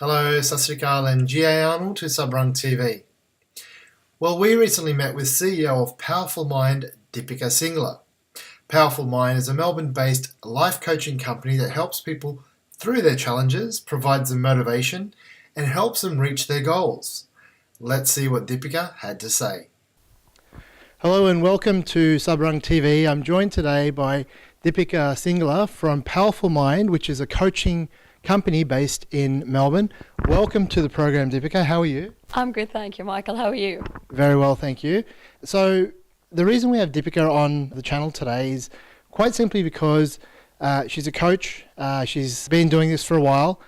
Hello, Singala and G.A. Arnold to Sabrang TV. Well, we recently met with CEO of Powerful Mind, Deepika Singla. Powerful Mind is a Melbourne-based life coaching company that helps people through their challenges, provides them motivation, and helps them reach their goals. Let's see what Deepika had to say. Hello and welcome to Sabrang TV. I'm joined today by Deepika Singla from Powerful Mind, which is a coaching company based in Melbourne. Welcome to the program, Deepika. How are you? I'm good, thank you, Michael. How are you? Very well, thank you. So the reason we have Deepika on the channel today is quite simply because she's a coach. She's been doing this for a while.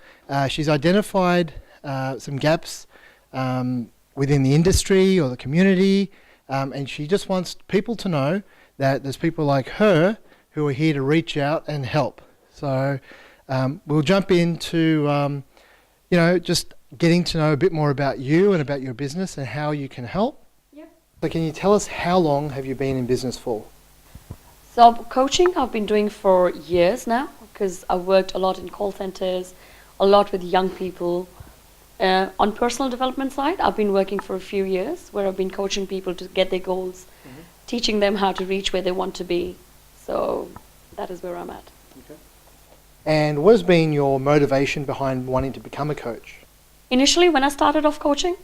She's identified some gaps within the industry or the community, and she just wants people to know that there's people like her who are here to reach out and help. So we'll jump into, just getting to know a bit more about you and about your business and how you can help. Yep. So can you tell us how long have you been in business for? So coaching I've been doing for years now because I've worked a lot in call centers, a lot with young people. On personal development side, I've been working for a few years where I've been coaching people to get their goals, teaching them how to reach where they want to be. So that is where I'm at. Okay. And what has been your motivation behind wanting to become a coach? Initially, when I started off coaching,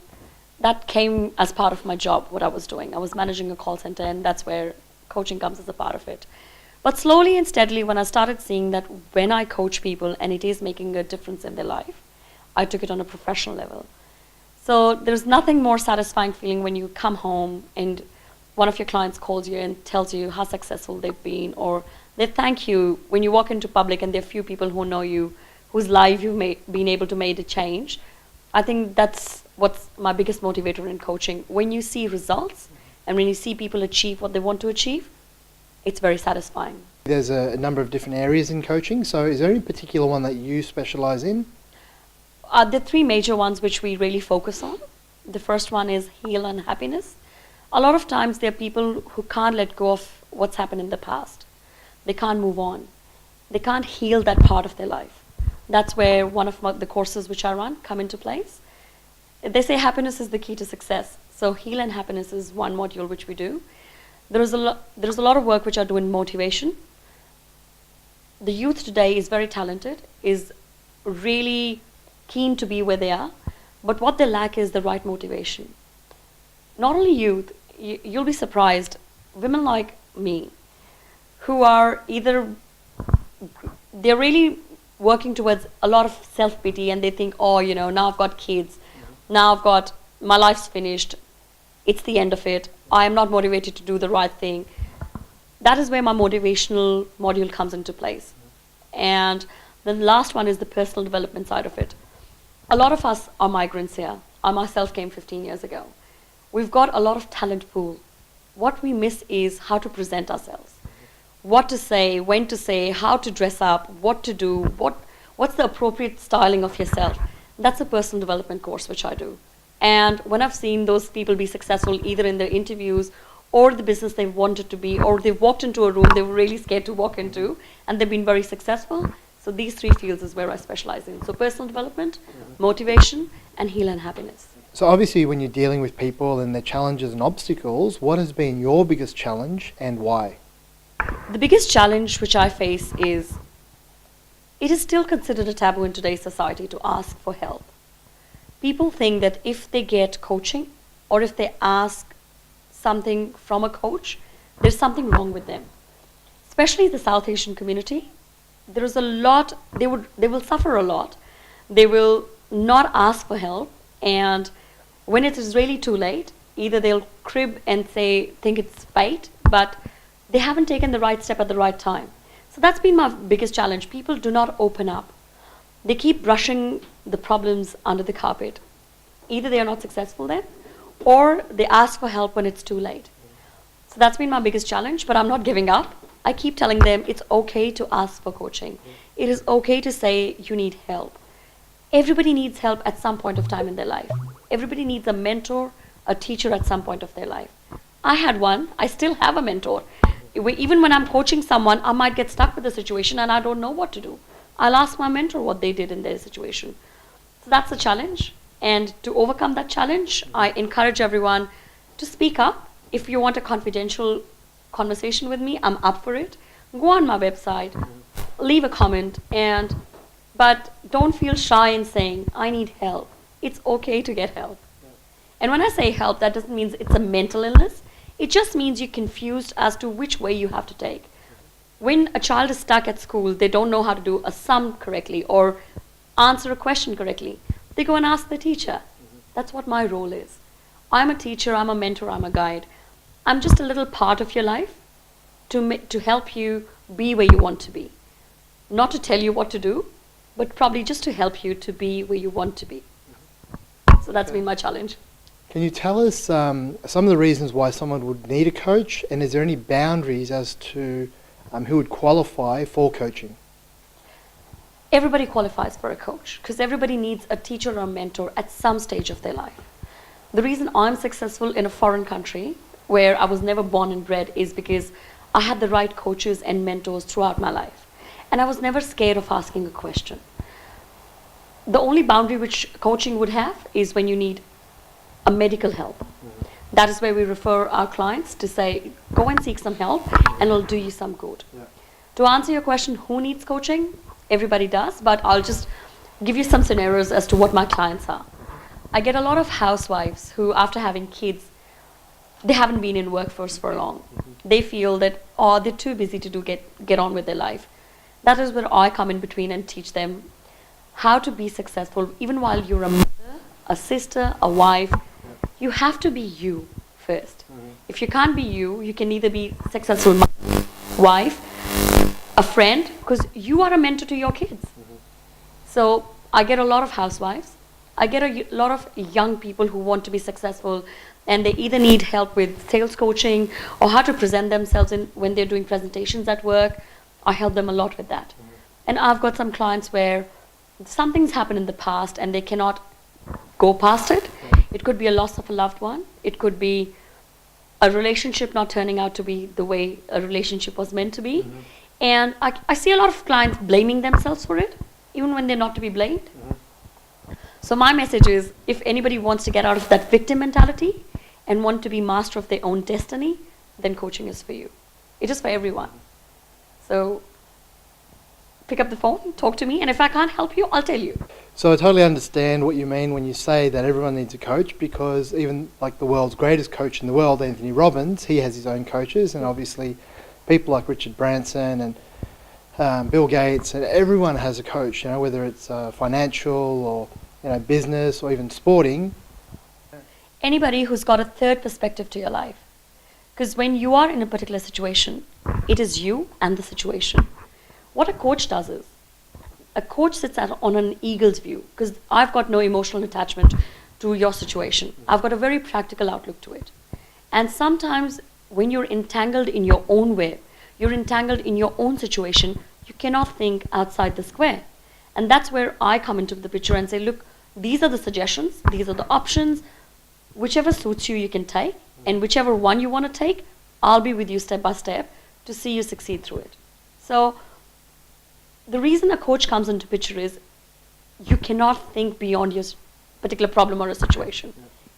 that came as part of my job, what I was doing. I was managing a call center, and that's where coaching comes as a part of it. But slowly and steadily, when I started seeing that when I coach people and it is making a difference in their life, I took it on a professional level. So there's nothing more satisfying feeling when you come home and one of your clients calls you and tells you how successful they've been, or they thank you when you walk into public and there are few people who know you, whose life you've been able to make a change. I think that's what's my biggest motivator in coaching. When you see results and when you see people achieve what they want to achieve, it's very satisfying. There's a number of different areas in coaching, so is there any particular one that you specialize in? There are three major ones which we really focus on. The first one is heal and happiness. A lot of times there are people who can't let go of what's happened in the past. They can't move on. They can't heal that part of their life. That's where one of the courses which I run come into place. They say happiness is the key to success. So heal and happiness is one module which we do. There's a lot of work which I do in motivation. The youth today is very talented, is really keen to be where they are, but what they lack is the right motivation. Not only youth, you'll be surprised, women like me, who are either, they're really working towards a lot of self-pity and they think, now I've got kids, now my life's finished, it's the end of it, I am not motivated to do the right thing. That is where my motivational module comes into place. And the last one is the personal development side of it. A lot of us are migrants here. I myself came 15 years ago. We've got a lot of talent pool. What we miss is how to present ourselves. What to say, when to say, how to dress up, what to do, what's the appropriate styling of yourself. That's a personal development course which I do. And when I've seen those people be successful either in their interviews or the business they wanted to be, or they've walked into a room they were really scared to walk into and they've been very successful. So these three fields is where I specialize in. So personal development, motivation, and heal and happiness. So obviously when you're dealing with people and their challenges and obstacles, what has been your biggest challenge and why? The biggest challenge which I face is, it is still considered a taboo in today's society to ask for help. People think that if they get coaching or if they ask something from a coach, there's something wrong with them. Especially the South Asian community, there is a lot, they will suffer a lot. They will not ask for help, and when it is really too late, either they'll crib and think it's fate, but they haven't taken the right step at the right time. So that's been my biggest challenge. People do not open up. They keep brushing the problems under the carpet. Either they are not successful then, or they ask for help when it's too late. So that's been my biggest challenge, but I'm not giving up. I keep telling them it's okay to ask for coaching. It is okay to say you need help. Everybody needs help at some point of time in their life. Everybody needs a mentor, a teacher at some point of their life. I had one, I still have a mentor. Even when I'm coaching someone, I might get stuck with a situation and I don't know what to do. I'll ask my mentor what they did in their situation. So that's the challenge. And to overcome that challenge, I encourage everyone to speak up. If you want a confidential conversation with me, I'm up for it. Go on my website, leave a comment, but don't feel shy in saying, I need help. It's okay to get help. And when I say help, that doesn't mean it's a mental illness. It just means you're confused as to which way you have to take. When a child is stuck at school, they don't know how to do a sum correctly or answer a question correctly. They go and ask the teacher. That's what my role is. I'm a teacher, I'm a mentor, I'm a guide. I'm just a little part of your life to help you be where you want to be. Not to tell you what to do, but probably just to help you to be where you want to be. So that's been my challenge. Can you tell us some of the reasons why someone would need a coach, and is there any boundaries as to who would qualify for coaching? Everybody qualifies for a coach because everybody needs a teacher or a mentor at some stage of their life. The reason I'm successful in a foreign country where I was never born and bred is because I had the right coaches and mentors throughout my life. And I was never scared of asking a question. The only boundary which coaching would have is when you need a medical help. That is where we refer our clients to say, go and seek some help and it'll do you some good. Yeah. To answer your question, who needs coaching? Everybody does, but I'll just give you some scenarios as to what my clients are. I get a lot of housewives who, after having kids, they haven't been in workforce for long. They feel that, they're too busy to get on with their life. That is where I come in between and teach them how to be successful, even while you're a mother, a sister, a wife. You have to be you first. If you can't be you, you can neither be successful mother, wife, a friend, because you are a mentor to your kids. So I get a lot of housewives. I get a lot of young people who want to be successful, and they either need help with sales coaching or how to present themselves when they're doing presentations at work. I help them a lot with that. And I've got some clients where something's happened in the past and they cannot go past it. It could be a loss of a loved one. It could be a relationship not turning out to be the way a relationship was meant to be. And I see a lot of clients blaming themselves for it, even when they're not to be blamed. So my message is, if anybody wants to get out of that victim mentality and want to be master of their own destiny, then coaching is for you. It is for everyone. So pick up the phone, talk to me, and if I can't help you, I'll tell you. So I totally understand what you mean when you say that everyone needs a coach, because even like the world's greatest coach in the world, Anthony Robbins, he has his own coaches, and obviously people like Richard Branson and Bill Gates, and everyone has a coach, whether it's financial or business or even sporting. Anybody who's got a third perspective to your life. Because when you are in a particular situation, it is you and the situation. What a coach does is, a coach sits on an eagle's view, because I've got no emotional attachment to your situation. I've got a very practical outlook to it. And sometimes when you're entangled in your own web, you're entangled in your own situation, you cannot think outside the square. And that's where I come into the picture and say, look, these are the suggestions, these are the options, whichever suits you, you can take, and whichever one you want to take, I'll be with you step by step to see you succeed through it. So the reason a coach comes into picture is you cannot think beyond your particular problem or a situation.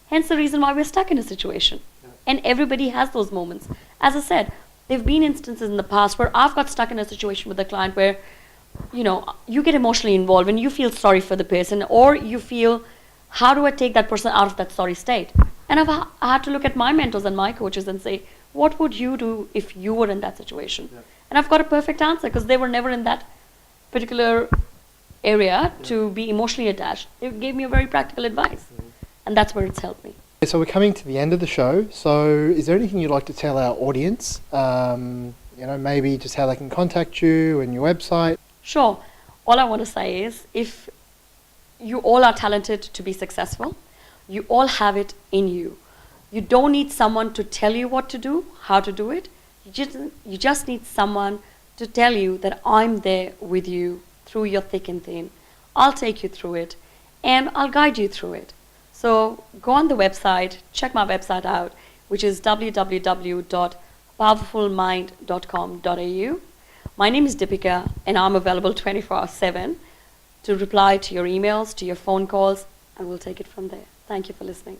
Hence the reason why we're stuck in a situation. And everybody has those moments. As I said, there have been instances in the past where I've got stuck in a situation with a client where, you get emotionally involved and you feel sorry for the person, or you feel, how do I take that person out of that sorry state? And I had to look at my mentors and my coaches and say, what would you do if you were in that situation? And I've got a perfect answer, because they were never in that particular area to be emotionally attached. They gave me a very practical advice, and that's where it's helped me. So we're coming to the end of the show. So is there anything you'd like to tell our audience? Maybe just how they can contact you and your website. Sure. All I want to say is, if you all are talented to be successful, you all have it in you. You don't need someone to tell you what to do, how to do it. You just need someone to tell you that I'm there with you through your thick and thin. I'll take you through it, and I'll guide you through it. So go on the website, check my website out, which is www.powerfulmind.com.au. My name is Deepika, and I'm available 24/7 to reply to your emails, to your phone calls, and we'll take it from there. Thank you for listening.